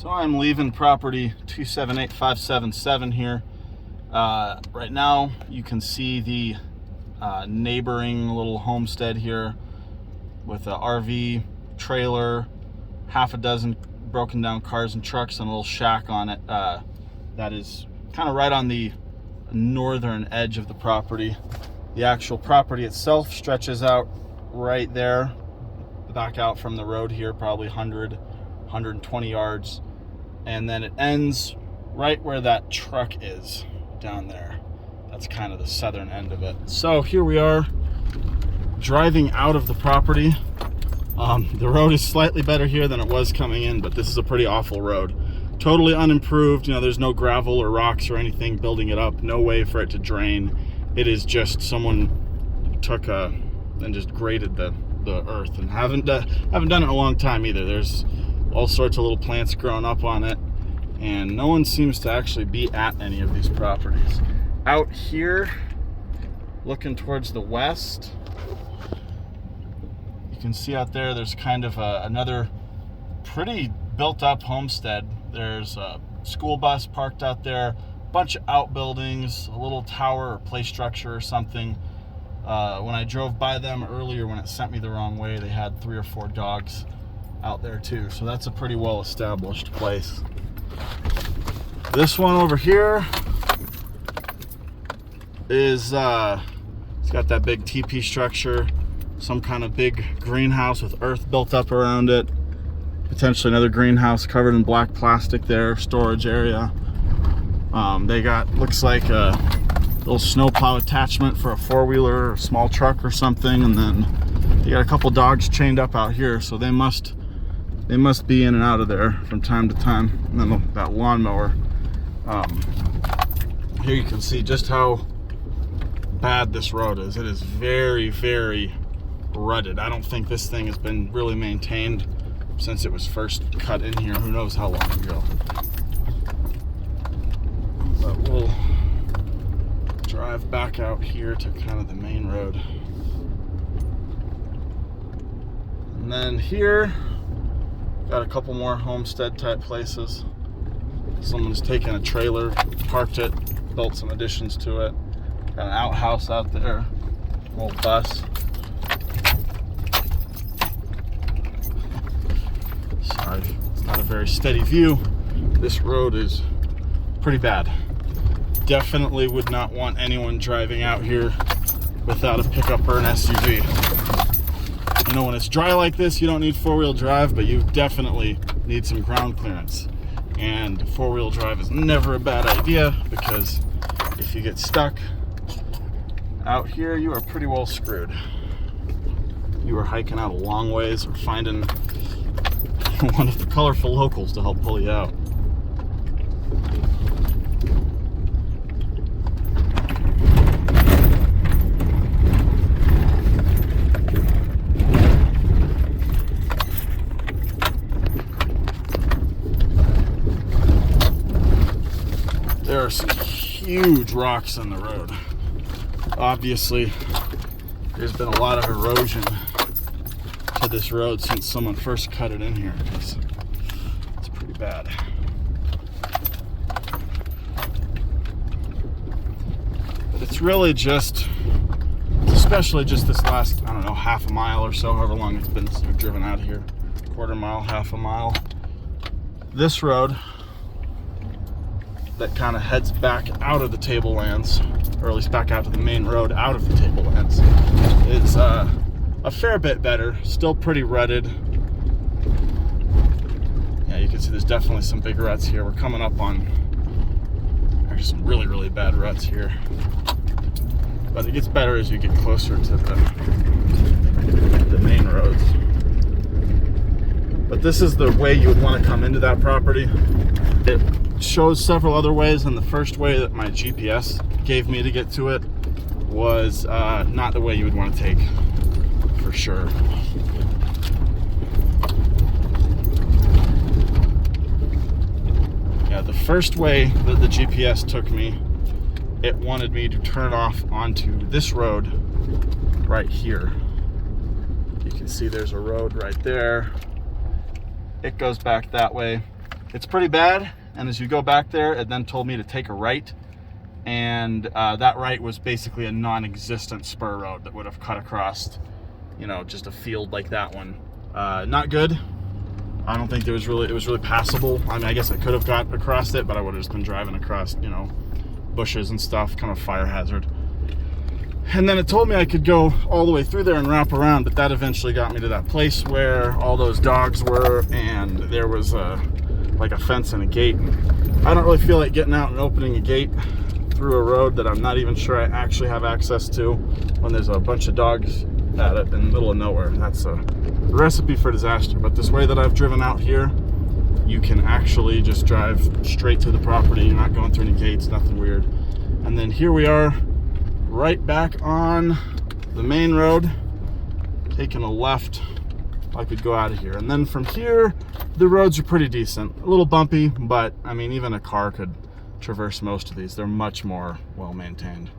So I'm leaving property 278577 here. Right now you can see the neighboring little homestead here with a RV trailer, half a dozen broken down cars and trucks, and a little shack on it. That is kind of right on the northern edge of the property. The actual property itself stretches out right there, back out from the road here, probably 120 yards. And then it ends right where that truck is down there. That's kind of the southern end of it. So here we are driving out of the property. The road is slightly better here than it was coming in, but this is a pretty awful road. Totally unimproved. You know, there's no gravel or rocks or anything building it up. No way for it to drain. It is just someone took and just graded the earth, and haven't done it in a long time either. There's all sorts of little plants growing up on it, and no one seems to actually be at any of these properties. Out here, looking towards the west, you can see out there, there's kind of another pretty built up homestead. There's a school bus parked out there, a bunch of outbuildings, a little tower or play structure or something. When I drove by them earlier, when it sent me the wrong way, they had 3 or 4 dogs out there too. So that's a pretty well established place. This one over here is it's got that big teepee structure, some kind of big greenhouse with earth built up around it, potentially another greenhouse covered in black plastic there, storage area. They got, looks like a little snowplow attachment for a 4-wheeler or a small truck or something, and then they got a couple dogs chained up out here, so they must be in and out of there from time to time. And then that lawnmower. Here you can see just how bad this road is. It is very, very rutted. I don't think this thing has been really maintained since it was first cut in here. Who knows how long ago. But we'll drive back out here to kind of the main road. And then here, got a couple more homestead type places. Someone's taken a trailer, parked it, built some additions to it. Got an outhouse out there, an old bus. Sorry, it's not a very steady view. This road is pretty bad. Definitely would not want anyone driving out here without a pickup or an SUV. You know, when it's dry like this, you don't need 4-wheel drive, but you definitely need some ground clearance. And 4-wheel drive is never a bad idea, because if you get stuck out here, you are pretty well screwed. You are hiking out a long ways or finding one of the colorful locals to help pull you out. There are some huge rocks on the road. Obviously, there's been a lot of erosion to this road since someone first cut it in here, because it's pretty bad. But it's really just, especially just this last, I don't know, half a mile or so, however long it's been since we've driven out of here, quarter mile, half a mile. This road that kind of heads back out of the tablelands, or at least back out to the main road out of the tablelands, is a fair bit better. Still pretty rutted. Yeah, you can see there's definitely some big ruts here. We're coming up on, there's some really, really bad ruts here. But it gets better as you get closer to the main roads. But this is the way you would want to come into that property. It shows several other ways, and the first way that my GPS gave me to get to it was not the way you would want to take, for sure. Yeah, the first way that the GPS took me, it wanted me to turn off onto this road right here. You can see there's a road right there. It goes back that way. it's pretty bad. And as you go back there, it then told me to take a right. And that right was basically a non-existent spur road that would have cut across, you know, just a field like that one. Not good. I don't think it was really passable. I mean, I guess I could have got across it, but I would have just been driving across, you know, bushes and stuff, kind of fire hazard. And then it told me I could go all the way through there and wrap around, but that eventually got me to that place where all those dogs were, and there was like a fence and a gate. I don't really feel like getting out and opening a gate through a road that I'm not even sure I actually have access to when there's a bunch of dogs at it in the middle of nowhere. That's a recipe for disaster. But this way that I've driven out here, you can actually just drive straight to the property. You're not going through any gates, nothing weird. And then here we are, right back on the main road, taking a left. I could go out of here. And then from here, the roads are pretty decent. A little bumpy, but I mean, even a car could traverse most of these. They're much more well maintained.